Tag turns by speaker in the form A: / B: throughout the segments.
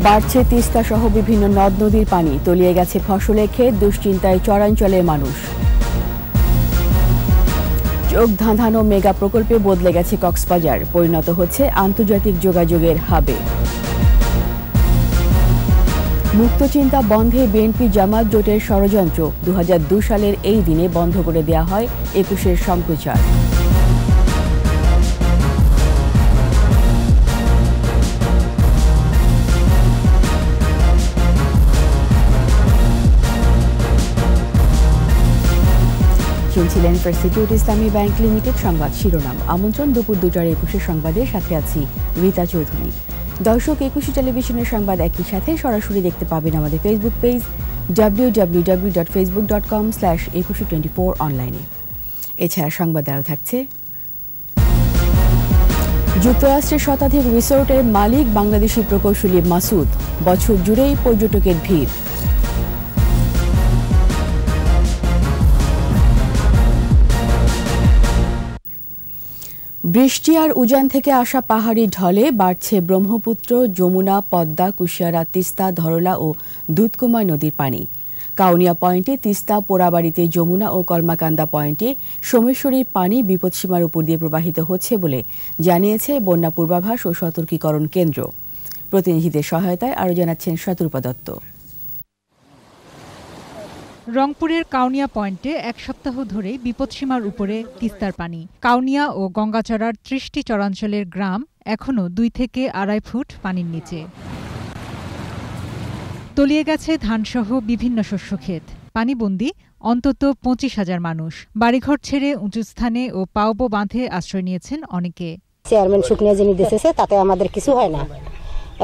A: বাড়ছে তিস্তা সহ বিভিন্ন নদ নদীর পানি, তলিয়ে গেছে ফসলের ক্ষেত, দুশ্চিন্তায় চরাঞ্চলের মানুষ। চোখ ধাঁধানো মেগা প্রকল্পে বদলে গেছে কক্সবাজার, পরিণত হচ্ছে আন্তর্জাতিক যোগাযোগের হাবে। মুক্তচিন্তা বন্ধে বিএনপি জামাত জোটের ষড়যন্ত্র, 2002 সালের এই দিনে বন্ধ করে দেয়া হয় 21-এর সম্প্রচার। শুনছিলেন ফার্স্ট সিকিউরিটি ইসলামী ব্যাংক লিমিটেড সংবাদ শিরোনাম। আমন্ত্রণ দুপুর 2টার 21 সংবাদের সাথে আছি রীতা চৌধুরী। দর্শক, 21 টেলিভিশনের সংবাদ একই সাথে সরাসরি দেখতে পাবেন আমাদের ফেসবুক পেজ www.facebook.com/2124 অনলাইনে। এছাড়া সংবাদ আরও থাকছে। যুক্তরাষ্ট্রের শতাধিক রিসোর্টের মালিক বাংলাদেশি প্রকৌশলী মাসুদ, বছর জুড়েই পর্যটকের ভিড়। বৃষ্টি আর উজান থেকে আসা পাহাড়ি ঢলে বাড়ছে ব্রহ্মপুত্র, যমুনা, পদ্মা, কুশিয়ারা, তিস্তা, ধরলা ও দুধকুমা নদীর পানি। কাউনিয়া পয়েন্টে তিস্তা, পোড়াবাড়িতে যমুনা ও কলমাকান্দা পয়েন্টে সোমেশ্বরীর পানি বিপদসীমার উপর দিয়ে প্রবাহিত হচ্ছে বলে জানিয়েছে বন্যা পূর্বাভাস ও সতর্কীকরণ কেন্দ্র। প্রতিনিধিদের সহায়তায় আরও জানাচ্ছেন শতরূপা দত্ত।
B: রংপুরের কাউনিয়া পয়েন্টে এক সপ্তাহ ধরেই বিপদসীমার উপরে তিস্তার পানি। কাউনিয়া ও গঙ্গাচড়ার 30টি চরাঞ্চলের গ্রাম এখনও 2 থেকে 2.5 ফুট পানির নিচে। তলিয়ে গেছে ধানসহ বিভিন্ন শস্যক্ষেত। পানিবন্দী অন্তত 25,000 মানুষ। বাড়িঘর ছেড়ে উঁচু স্থানে ও পাউবো বাঁধে আশ্রয় নিয়েছেন অনেকে।
C: চেয়ারম্যান শুকনিয়া যিনি দিতেছে তাতে আমাদের কিছু হয় না।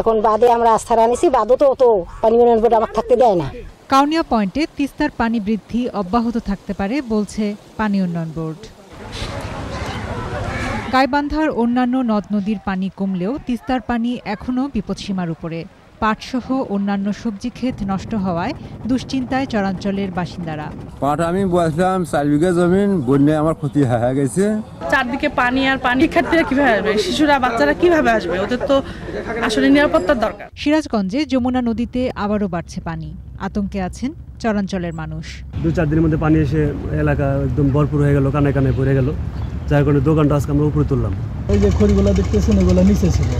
C: এখন বাদে আমরা আস্থা রাখছি, বাদও তো পানি বোর্ড আমাকে থাকতে দেয় না।
B: কাউনিয়া পয়েন্টে তিস্তার পানি বৃদ্ধি অব্যাহত থাকতে পারে বলছে পানি উন্নয়ন বোর্ড। গাইবান্ধার অন্যান্য নদ নদীর পানি কমলেও তিস্তার পানি এখনও বিপদসীমার উপরে। পাটসহ অন্যান্য সবজি ক্ষেত নষ্ট হওয়ায় দুশ্চিন্তায় চরাঞ্চলের বাসিন্দারা।
D: পাট আমি বসলাম 4 বিঘা জমিন, বন্যায় আমার ক্ষতি হয়ে গেছে।
E: চারদিকে পানি আর পানি, শিক্ষার্থীরা কিভাবে আসবে, শিশুরা বাচ্চারা কিভাবে আসবে, ওদের তো আসলে নিরাপত্তার দরকার।
B: সিরাজগঞ্জে যমুনা নদীতে আবারও বাড়ছে পানি, আতঙ্কে আছেন চরাঞ্চলের মানুষ।
F: 2-4 দিনের মধ্যে পানি এসে এলাকা একদম ভরপুর হয়ে গেল, কানায় কানায় ভরে গেল, যার কারণে দোকানটা আজকে আমরা উপরে তুললাম।
G: এই যে খড়িগুলো দেখতেছেন এগুলো নিচে ছিল,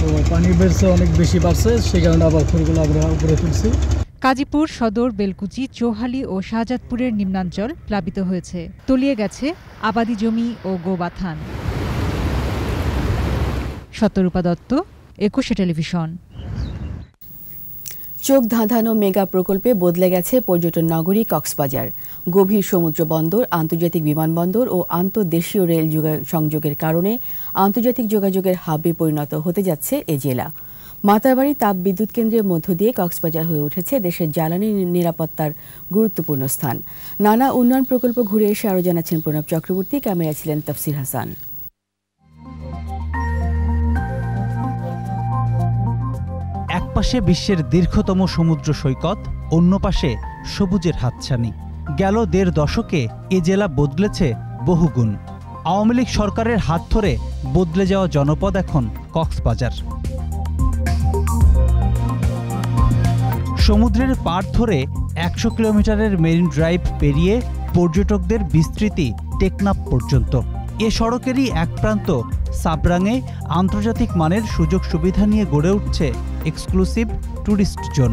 G: তো পানি বেড়ছে, অনেক বেশি বাড়ছে, সেই কারণে আবার খড়িগুলো আমরা উপরে তুলছি।
B: কাজীপুর সদর, বেলকুচি, চৌহালি ও শাহজাদপুরের নিম্নাঞ্চল প্লাবিত হয়েছে। তলিয়ে গেছে আবাদি জমি ও গোবাথান। শতরূপা দত্ত, 21 টেলিভিশন।
A: চোখ ধাঁধানো মেগা প্রকল্পে বদলে গেছে পর্যটন নগরী কক্সবাজার। গভীর সমুদ্র বন্দর, আন্তর্জাতিক বিমানবন্দর ও আন্তঃদেশীয় রেল সংযোগের কারণে আন্তর্জাতিক যোগাযোগের হাবে পরিণত হতে যাচ্ছে এ জেলা। মাতারবাড়ি তাপ বিদ্যুৎ কেন্দ্রের মধ্য দিয়ে কক্সবাজার হয়ে উঠেছে দেশের জ্বালানি নিরাপত্তার গুরুত্বপূর্ণ স্থান। নানা উন্নয়ন প্রকল্প ঘুরে এসে আরও জানাচ্ছেন প্রণব চক্রবর্তী, ক্যামেরায় ছিলেন তফসির হাসান।
H: একপাশে বিশ্বের দীর্ঘতম সমুদ্র সৈকত, অন্য পাশে সবুজের হাতছানি। গেল 1.5 দশকে এ জেলা বদলেছে বহুগুণ। আওয়ামী লীগ সরকারের হাত ধরে বদলে যাওয়া জনপদ এখন কক্সবাজার। সমুদ্রের পাড় ধরে 100 কিলোমিটারের মেরিন ড্রাইভ পেরিয়ে পর্যটকদের বিস্তৃতি টেকনাফ পর্যন্ত। এ সড়কেরই এক প্রান্ত সাবরাঙে আন্তর্জাতিক মানের সুযোগ সুবিধা নিয়ে গড়ে উঠছে এক্সক্লুসিভ ট্যুরিস্ট জোন।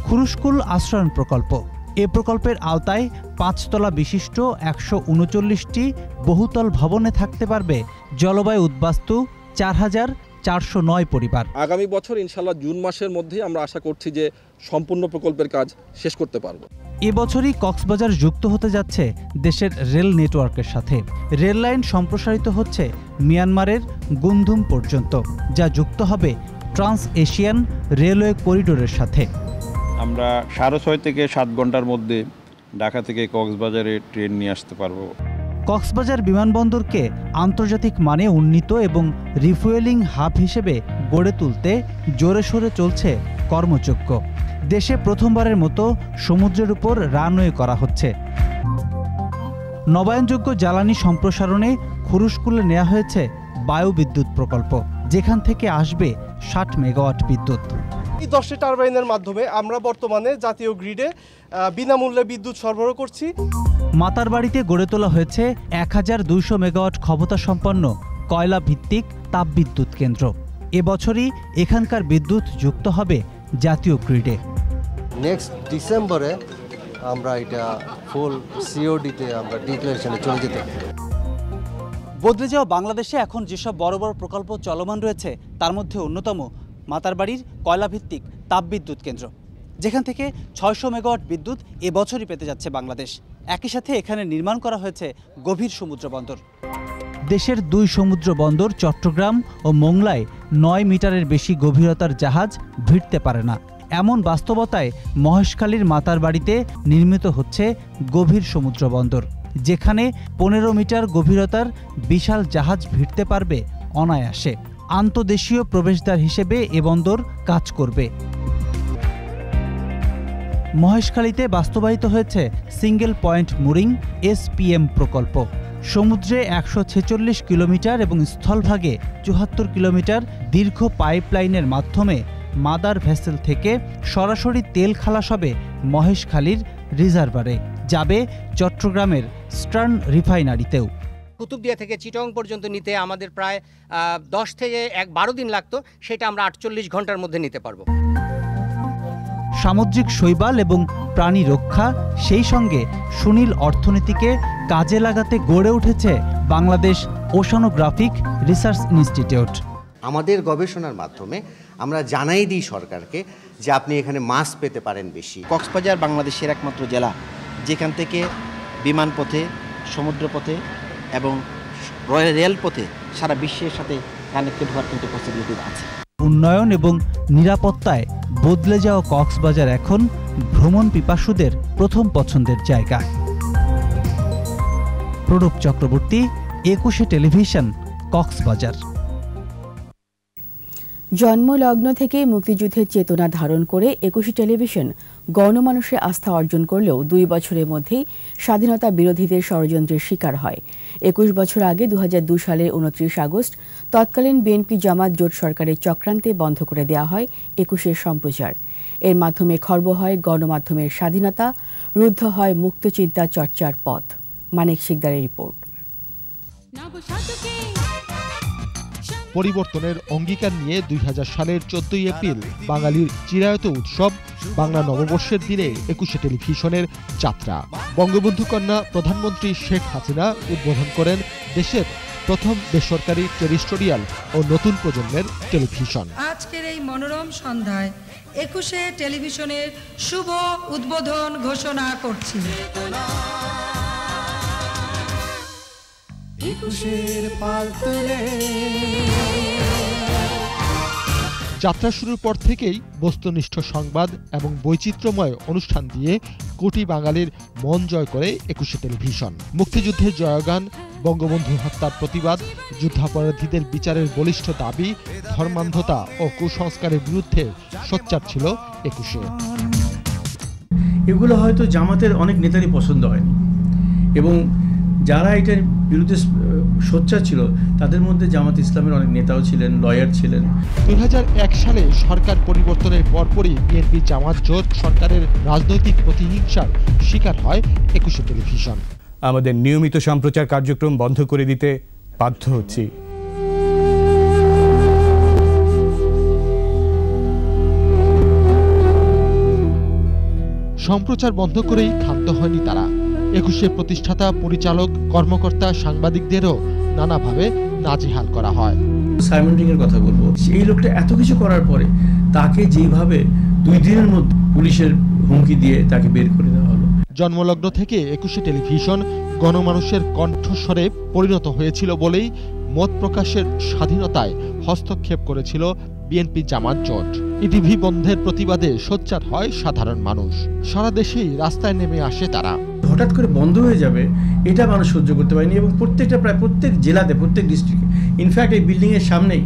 H: খুরুশকুল আশ্রয়ণ প্রকল্প। এ প্রকল্পের আওতায় 5 তলা বিশিষ্ট 139টি বহুতল ভবনে থাকতে পারবে জলবায়ু উদ্বাস্তু 4,409 পরিবার।
I: আগামী বছর ইনশাআল্লাহ জুন মাসের মধ্যেই আমরা আশা করছি যে সম্পূর্ণ প্রকল্পের কাজ শেষ করতে পারব।
H: এবছরই কক্সবাজার যুক্ত হতে যাচ্ছে দেশের রেল নেটওয়ার্কের সাথে। রেল লাইন সম্প্রসারিত হচ্ছে মিয়ানমারের গুমধুম পর্যন্ত, যা যুক্ত হবে ট্রান্স এশিয়ান রেলওয়ে করিডোরের সাথে।
J: আমরা 6.5 থেকে 7 ঘন্টার মধ্যে ঢাকা থেকে কক্সবাজারে ট্রেন নিয়ে আসতে পারবো।
H: কক্সবাজার বিমানবন্দরকে আন্তর্জাতিক মানে উন্নীত এবং রিফুয়েলিং হাব হিসেবে গড়ে তুলতে জোরে সোরে চলছে কর্মযজ্ঞ। দেশে প্রথমবারের মতো সমুদ্রের উপর রানওয়ে করা হচ্ছে। নবায়নযোগ্য জ্বালানি সম্প্রসারণে খুরুশকুলে নেওয়া হয়েছে বায়ুবিদ্যুৎ প্রকল্প, যেখান থেকে আসবে 60 মেগাওয়াট বিদ্যুৎ।
K: এই 10টি টারবাইনের মাধ্যমে আমরা বর্তমানে জাতীয় গ্রিডে বিনামূল্যে বিদ্যুৎ সরবরাহ করছি।
H: মাতারবাড়িতে গড়ে তোলা হয়েছে 1200 মেগাওয়াট ক্ষমতা সম্পন্ন কয়লা ভিত্তিক তাপবিদ্যুৎ কেন্দ্র। এবছরই এখানকার বিদ্যুৎ যুক্ত হবে জাতীয় গ্রিডে।
L: নেক্সট ডিসেম্বরে আমরা এটা ফুল সিওডিতে আমরা ডিক্লারেশনে চলে যেতে।
H: বদলে যাওয়া বাংলাদেশে এখন যেসব বড় বড় প্রকল্প চলমান রয়েছে তার মধ্যে অন্যতম মাতারবাড়ির কয়লাভিত্তিক তাপবিদ্যুৎ কেন্দ্র, যেখান থেকে 600 মেগাওয়াট বিদ্যুৎ এবছরই পেতে যাচ্ছে বাংলাদেশ। একই সাথে এখানে নির্মাণ করা হয়েছে গভীর সমুদ্র বন্দর। দেশের 2 সমুদ্র বন্দর চট্টগ্রাম ও মোংলায় 9 মিটারের বেশি গভীরতার জাহাজ ভিড়তে পারে না। এমন বাস্তবতায় মহেশখালীর মাতারবাড়িতে নির্মিত হচ্ছে গভীর সমুদ্র বন্দর, যেখানে 15 মিটার গভীরতার বিশাল জাহাজ ভিড়তে পারবে অনায়াসে। আন্তদেশীয় প্রবেশদ্বার হিসেবে এ বন্দর কাজ করবে। মহেশখালীতে বাস্তবায়িত হয়েছে সিঙ্গেল পয়েন্ট মুরিং SPM প্রকল্প। সমুদ্রে 146 কিলোমিটার এবং স্থলভাগে 74 কিলোমিটার দীর্ঘ পাইপলাইনের মাধ্যমে মাদার ভেসেল থেকে সরাসরি তেল খালাস হবে মহেশখালীর রিজার্ভারে, যাবে চট্টগ্রামের স্টার্ন রিফাইনারিতেও।
M: কুতুবদিয়া থেকে চিটং পর্যন্ত নিতে আমাদের প্রায় 10 থেকে 12 দিন লাগতো, সেটা আমরা 48 ঘন্টার মধ্যে নিতে পারবো।
H: সামুদ্রিক শৈবাল এবং প্রাণী রক্ষা, সেই সঙ্গে সুনীল অর্থনীতিকে কাজে লাগাতে গড়ে উঠেছে বাংলাদেশ ওশানোগ্রাফিক রিসার্চ ইনস্টিটিউট।
N: আমাদের গবেষণার মাধ্যমে আমরা জানাই দিই সরকারকে যে আপনি এখানে মাছ পেতে পারেন বেশি।
O: কক্সবাজার বাংলাদেশের একমাত্র জেলা যেখান থেকে বিমানপথে, সমুদ্রপথে এবং রেলপথে সারা বিশ্বের সাথে কানেক্টেড হওয়ার কিন্তু পসিবিলিটি আছে।
H: উন্নয়ন এবং নিরাপত্তায় বদলে যাওয়া কক্সবাজার এখন ভ্রমণ পিপাসুদের প্রথম পছন্দের জায়গা। প্রণব চক্রবর্তী, 21 টেলিভিশন, কক্সবাজার।
A: জন্মলগ্ন থেকে মুক্তিযুদ্ধের চেতনা ধারণ করে 21 টেলিভিশন গণমানুষের আস্থা অর্জন করলেও 2 বছরের মধ্যেই স্বাধীনতা বিরোধীদের ষড়যন্ত্রের শিকার হয়। 21 বছর আগে 2002 সালের 29 আগস্ট তৎকালীন বিএনপি জামাত জোট সরকারের চক্রান্তে বন্ধ করে দেওয়া হয় 21-এর সম্প্রচার। এর মাধ্যমে খর্ব হয় গণমাধ্যমের স্বাধীনতা, রুদ্ধ হয় মুক্তচিন্তা চর্চার পথ। মানিক শিকদারের রিপোর্ট।
P: পরিবর্তনের অঙ্গীকার নিয়ে 2000 সালের 14 এপ্রিল বাঙালির চিরায়ত উৎসব বাংলা নববর্ষের দিনে 21 টেলিভিশনের যাত্রা। বঙ্গবন্ধু কন্যা প্রধানমন্ত্রী শেখ হাসিনা উদ্বোধন করেন দেশের প্রথম বেসরকারি টেরিস্টোরিয়াল ও নতুন প্রজন্মের টেলিভিশন।
Q: আজকের এই মনোরম সন্ধ্যায় 21 টেলিভিশনের শুভ উদ্বোধন ঘোষণা করছি।
P: যাত্রা শুরুর পর থেকেই বস্তুনিষ্ঠ সংবাদ এবং বৈচিত্র্যময় অনুষ্ঠান দিয়ে কোটি বাঙালির মন জয় করে 21 টেলিভিশন। মুক্তিযুদ্ধের জয়গান, বঙ্গবন্ধু হত্যার প্রতিবাদ, যুদ্ধাপরাধীদের বিচারের বলিষ্ঠ দাবি, ধর্মান্ধতা ও কুসংস্কারের বিরুদ্ধে সোচ্চার ছিল 21।
R: এগুলো হয়তো জামাতের অনেক নেতারই পছন্দ হয়নি, এবং যারা এটার বিরুদ্ধে সোচ্চার ছিল তাদের মধ্যে জামাত ইসলামের অনেক নেতাও ছিলেন, লয়ার ছিলেন।
P: 2001 সালে সরকার পরিবর্তনের পরপরই বিএনপি জামাত জোট সরকারের রাজনৈতিক প্রতিহিংসার শিকার হয় 21 টেলিভিশন।
S: আমাদের নিয়মিত সম্প্রচার কার্যক্রম বন্ধ করে দিতে বাধ্য হচ্ছি।
P: সম্প্রচার বন্ধ করেই ক্ষান্ত হয়নি তারা। 21 প্রতিষ্ঠাতা, পরিচালক, কর্মকর্তা, সাংবাদিকদেরও নানাভাবে নাজেহাল করা হয়।
R: সাইমন রিং এর কথা বলবো, সেই লোকটা এত কিছু করার পরে তাকে যেভাবে 2 দিনের মধ্যে পুলিশের হুমকি দিয়ে তাকে বের করে দেওয়া হলো।
P: জন্মলগ্ন থেকে 21 টেলিভিশন গণমানুষের কণ্ঠস্বরে পরিণত হয়েছিল বলেই মত প্রকাশের স্বাধীনতায় হস্তক্ষেপ করেছিল বিএনপি জামাত জোট। ইটিভি বন্ধের প্রতিবাদে সোচ্চার হয় সাধারণ মানুষ। সারা দেশেই রাস্তায় নেমে আসে তারা।
R: হঠাৎ করে বন্ধ হয়ে যাবে এটা মানুষ সহ্য করতে পারেনি, এবং প্রায় প্রত্যেক জেলাতে, প্রত্যেক ডিস্ট্রিক্টে, ইনফ্যাক্ট এই বিল্ডিং এর সামনেই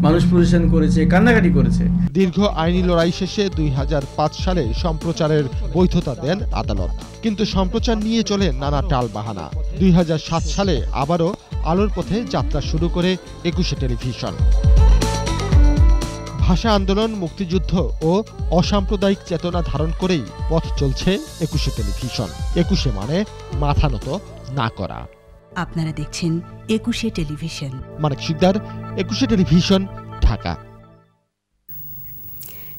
R: মানুষ প্রদর্শন করেছে, কান্নাকাটি করেছে।
P: দীর্ঘ আইনি লড়াই শেষে 2005 সালে সম্প্রচারের বৈধতা দেন আদালত, কিন্তু সম্প্রচার নিয়ে চলে নানা টাল বাহানা। 2007 সালে আবারও আলোর পথে যাত্রা শুরু করে 21 টেলিভিশন। ভাষা আন্দোলন, মুক্তিযুদ্ধ ও অসাম্প্রদায়িক চেতনা ধারণ করেই পথ চলছে একুশে টেলিভিশন। একুশে মানে মাথা নত না করা।
T: আপনারা দেখছেন একুশে টেলিভিশন।
P: মানিক শিকদার, একুশে টেলিভিশন, ঢাকা।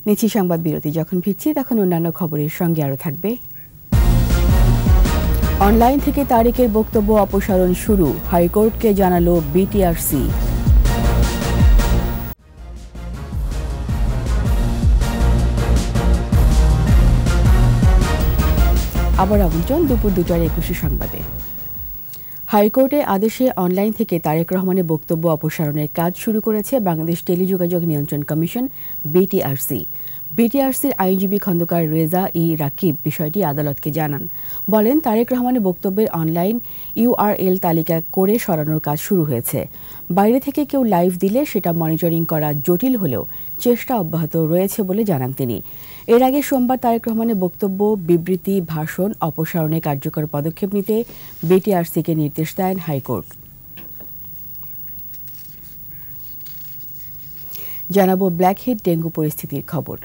A: নিচ্ছি সংবাদ বিরতি। যখন ফিরছি তখন অন্যান্য খবরের সঙ্গে আরও থাকবে। অনলাইন থেকে তারেকের বক্তব্য অপসারণ শুরু, হাইকোর্টকে জানালো বিটিআরসি। আবার আমন্ত্রণ দুপুর 2টার 21 সংবাদে। হাইকোর্টের আদেশে অনলাইন থেকে তারেক রহমানের বক্তব্য অপসারণের কাজ শুরু করেছে বাংলাদেশ টেলিযোগাযোগ নিয়ন্ত্রণ কমিশন বিটিআরসি। বিটিআরসির আইনজীবী খন্দকার রেজা ই রাকিব বিষয়টি আদালতকে জানান। বলেন, তারেক রহমানের বক্তব্যের অনলাইন ইউআরএল তালিকা করে সরানোর কাজ শুরু হয়েছে। বাইরে থেকে কেউ লাইভ দিলে সেটা মনিটরিং করা জটিল হলেও চেষ্টা অব্যাহত রয়েছে বলে জানান তিনি। এর আগে সোমবার তারেক রহমানের বক্তব্য, বিবৃতি, ভাষণ অপসারণে কার্যকর পদক্ষেপ নিতে বিটিআরসিকে নির্দেশ দেন হাইকোর্ট। জানাবো ব্ল্যাকহেড ডেঙ্গু পরিস্থিতির খবর।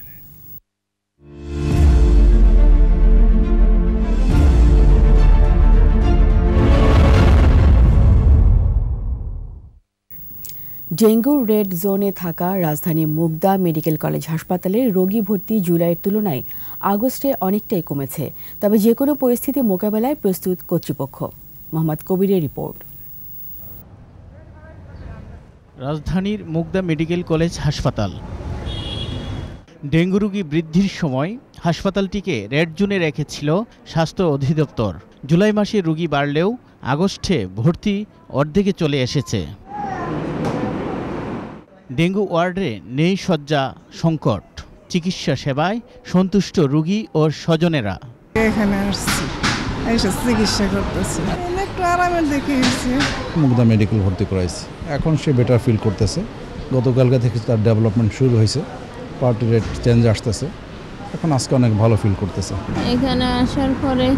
A: ডেঙ্গুর রেড জোনে থাকা রাজধানী মুগদা মেডিকেল কলেজ হাসপাতালে রোগী ভর্তি জুলাইয়ের তুলনায় আগস্টে অনেকটাই কমেছে। তবে যে কোনো পরিস্থিতি মোকাবেলায় প্রস্তুত কর্তৃপক্ষ। মোহাম্মদ কবিরের রিপোর্ট।
H: রাজধানীর মুগদা মেডিকেল কলেজ হাসপাতাল। ডেঙ্গু রোগী বৃদ্ধির সময় হাসপাতালটিকে রেড জোনে রেখেছিল স্বাস্থ্য অধিদপ্তর। জুলাই মাসে রোগী বাড়লেও আগস্টে ভর্তি অর্ধেকে চলে এসেছে। ডেঙ্গু ওয়ার্ডে নেই শয্যা সংকট, চিকিৎসা সেবায় সন্তুষ্ট রোগী ও স্বজনেরা।
U: এখানে আসছি, এসে চিকিৎসা করতেছি, একটু আরামের দেখেছি।
V: মুগদা মেডিকেল ভর্তি করাইছি, এখন সে বেটার ফিল করতেছে। গতকালকে থেকে তার ডেভেলপমেন্ট শুরু হয়েছে, পার্টি রেট চেঞ্জ আসতেছে, এখন আজকে অনেক ভালো ফিল করতেছে।
W: এখানে আসার পরে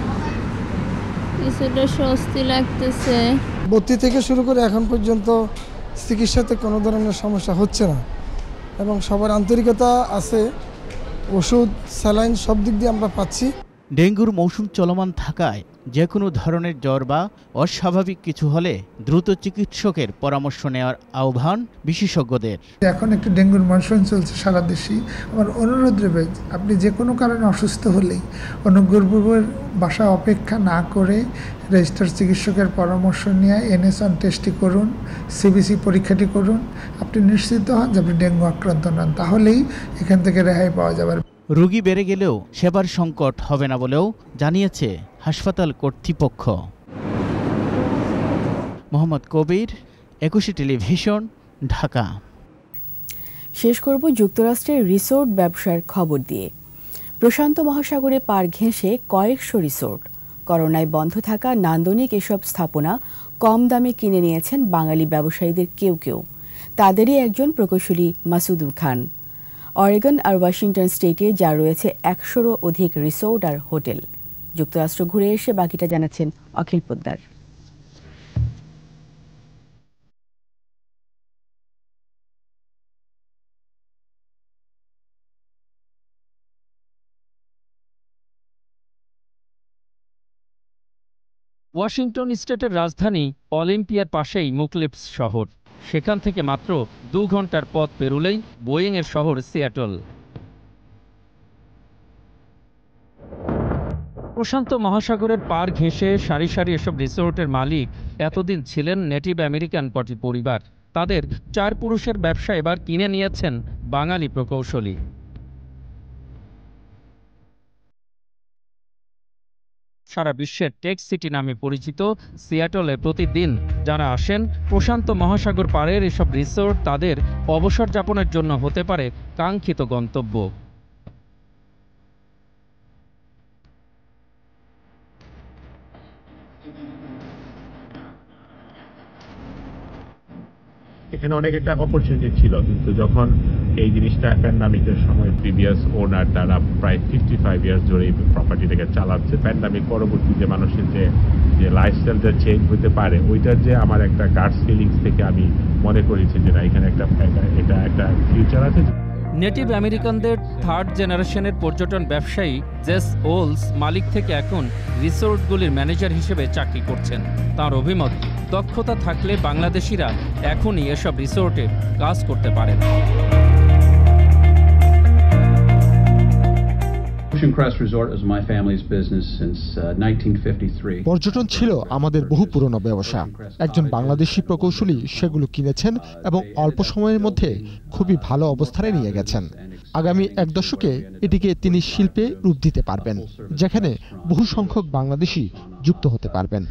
W: কিছুটা স্বস্তি লাগতেছে।
U: ভর্তি থেকে শুরু করে এখন পর্যন্ত চিকিৎসাতে কোনো ধরনের সমস্যা হচ্ছে না এবং সবার আন্তরিকতা আছে। ওষুধ, স্যালাইন সব দিক দিয়ে আমরা পাচ্ছি।
H: ডেঙ্গুর মৌসুম চলমান থাকায় যে কোনো ধরনের জ্বর বা অস্বাভাবিক কিছু হলে দ্রুত চিকিৎসকের পরামর্শ নেওয়ার আহ্বান বিশেষজ্ঞদের।
U: এখন একটু ডেঙ্গুর মৌসুম চলছে সারা দেশেই। আমার অনুরোধ রইবে, আপনি যে কোনো কারণে অসুস্থ হলেই অনুগ্রহপূর্বক বাসায় অপেক্ষা না করে রেজিস্টার চিকিৎসকের পরামর্শ নিয়ে NS1 টেস্টটি করুন, CBC পরীক্ষাটি করুন। আপনি নিশ্চিত হন যে আপনি ডেঙ্গু আক্রান্ত নন, তাহলেই এখান থেকে রেহাই পাওয়া যাবে।
H: রোগী বেড়ে গেলেও সেবার সংকট হবে না বলেও জানিয়েছে হাসপাতাল কর্তৃপক্ষ। মোহাম্মদ কবির, একুশে টেলিভিশন, ঢাকা।
A: শেষ করব যুক্তরাষ্ট্রের রিসোর্ট ব্যবসার খবর দিয়ে। প্রশান্ত মহাসাগরে পাড় ঘেঁষে কয়েকশো রিসোর্ট। করোনায় বন্ধ থাকা নান্দনিক এসব স্থাপনা কম দামে কিনে নিয়েছেন বাঙালি ব্যবসায়ীদের কেউ কেউ। তাদেরই একজন প্রকৌশলী মাসুদুর খান। অরেগন আর ওয়াশিংটন স্টেটে যা রয়েছে 100-রও অধিক রিসোর্ট আর হোটেল। যুক্তরাষ্ট্র ঘুরে এসে বাকিটা জানাচ্ছেন অখিল পোদ্দার।
X: ওয়াশিংটন স্টেটের রাজধানী অলিম্পিয়ার পাশেই মুকলিপস শহর। সেখান থেকে মাত্র 2 ঘন্টার পথ পেরুলেই বোয়িংয়ের শহর সিয়াটল। প্রশান্ত মহাসাগরের পার ঘেঁষে সারি সারি এসব রিসোর্টের মালিক এতদিন ছিলেন নেটিভ আমেরিকান পরিবার। তাদের 4 পুরুষের ব্যবসা এবার কিনে নিয়েছেন বাঙালি প্রকৌশলী। সারা বিশ্বের টেক সিটি নামে পরিচিত সিয়াটলে প্রতিদিন যারা আসেন, প্রশান্ত মহাসাগর পাড়ের এসব রিসোর্ট তাদের অবসর যাপনের জন্য হতে পারে কাঙ্ক্ষিত গন্তব্য।
Y: এখানে অনেক একটা অপরচুনিটি ছিল, কিন্তু যখন এই জিনিসটা প্যান্ডামিকের সময় প্রিভিয়াস ওনার তারা প্রায় 55 ইয়ার্স ধরে এই প্রপার্টিটাকে চালাচ্ছে। প্যান্ডামিক পরবর্তী যে মানুষের যে লাইফস্টাইলটা চেঞ্জ হতে পারে, ওইটার যে আমার একটা গার্ডস ফিলিংস থেকে আমি মনে করেছি যে না, এখানে এটা একটা ফিউচার আছে।
X: নেটিভ আমেরিকানদের থার্ড জেনারেশনের পর্যটন ব্যবসায়ী জেস ওলস মালিক থেকে এখন রিসোর্টগুলির ম্যানেজার হিসেবে চাকরি করছেন। তার অভিমত, দক্ষতা থাকলে বাংলাদেশিরা এখনই এসব রিসোর্টে কাজ করতে পারেন।
P: পর্যটন ছিল আমাদের বহু পুরনো ব্যবসা। একজন বাংলাদেশি প্রকৌশলী সেগুলো কিনেছেন এবং অল্প সময়ের মধ্যে খুবই ভালো অবস্থানে নিয়ে গেছেন। আগামী 1 দশকে এটিকে তিনি শিল্পে রূপ দিতে পারবেন, যেখানে বহু সংখ্যক বাংলাদেশি যুক্ত হতে পারবেন।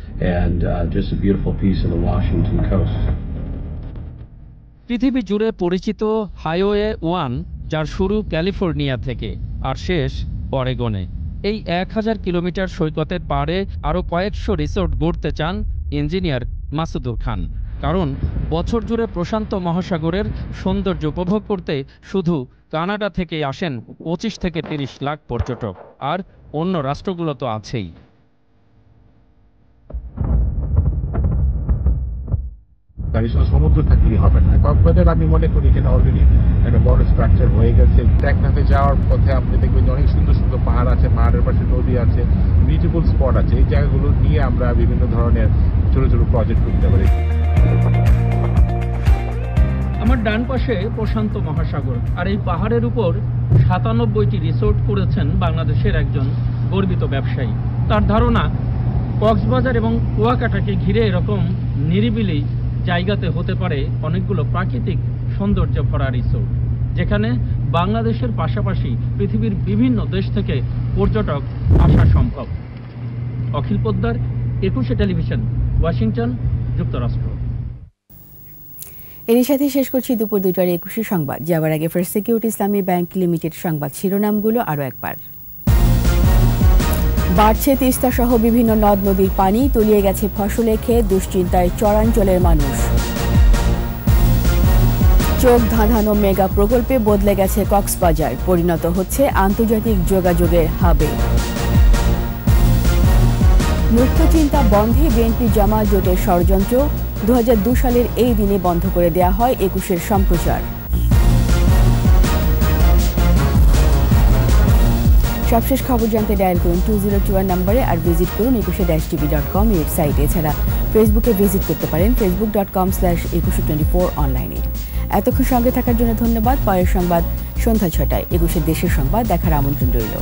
X: পৃথিবী জুড়ে পরিচিত হাইওয়ে 1, যার শুরু ক্যালিফোর্নিয়া থেকে আর শেষ অরেগনে, এই 1000 কিলোমিটার সৈকতের পাড়ে আরও কয়েকশো রিসোর্ট গড়তে চান ইঞ্জিনিয়ার মাসুদুর খান। কারণ বছর জুড়ে প্রশান্ত মহাসাগরের সৌন্দর্য উপভোগ করতে শুধু কানাডা থেকে আসেন 25 থেকে 30 লাখ পর্যটক, আর অন্য রাষ্ট্রগুলো তো আছেই।
Y: সমুদ্র থাকলেই হবে না। কক্সবাজার আমি মনে করি এখানে অলরেডি একটা বড় স্ট্রাকচার হয়ে গেছে। টেকনাফে যাওয়ার পথে আপনি দেখবেন যে অনেক সুন্দর সুন্দর পাহাড় আছে, পাহাড়ের পাশে নদী আছে, বিউটিফুল স্পট আছে। এই জায়গাগুলো নিয়ে আমরা বিভিন্ন ধরনের ছোট ছোট প্রজেক্ট করতে পারি।
X: আমার ডান পাশে প্রশান্ত মহাসাগর, আর এই পাহাড়ের উপর 97টি রিসোর্ট করেছেন বাংলাদেশের একজন গর্বিত ব্যবসায়ী। তার ধারণা, কক্সবাজার এবং কুয়াকাটাকে ঘিরে এরকম নিরিবিলি জায়গাতে হতে পারে অনেকগুলো প্রাকৃতিক সৌন্দর্য ভরা রিসোর্ট, যেখানে বাংলাদেশের পাশাপাশি পৃথিবীর বিভিন্ন দেশ থেকে পর্যটক আসা সম্ভব। অখিল পোদ্দার, 21 টেলিভিশন, ওয়াশিংটন, যুক্তরাষ্ট্র।
A: এর সাথে শেষ করছি দুপুর 2টার 21 সংবাদ। যাওয়ার আগে ফার্স্ট সিকিউরিটি ইসলামী ব্যাংক লিমিটেড সংবাদ শিরোনামগুলো আরও একবার। বাড়ছে তিস্তা সহ বিভিন্ন নদ নদীর পানি, তলিয়ে গেছে ফসলে ক্ষেত, দুশ্চিন্তায় চরাঞ্চলের মানুষ। চোখ ধাঁধানো মেগা প্রকল্পে বদলে গেছে কক্সবাজার, পরিণত হচ্ছে আন্তর্জাতিক যোগাযোগের হাবে। মুক্ত চিন্তা বন্ধে বিএনপি জামায়াত জোটের ষড়যন্ত্র, 2002 সালের এই দিনে বন্ধ করে দেয়া হয় 21-এর সম্প্রচার। সবশেষ খবর জানতে ডায়াল করুন 2021 নম্বরে, আর ভিজিট করুন 21-tv.com ওয়েবসাইটে। এছাড়া ফেসবুকে ভিজিট করতে পারেন facebook.com/2124 অনলাইনে। এতক্ষণ সঙ্গে থাকার জন্য ধন্যবাদ। পরের সংবাদ সন্ধ্যা 6টায় 21 দেশের সংবাদ দেখার আমন্ত্রণ রইল।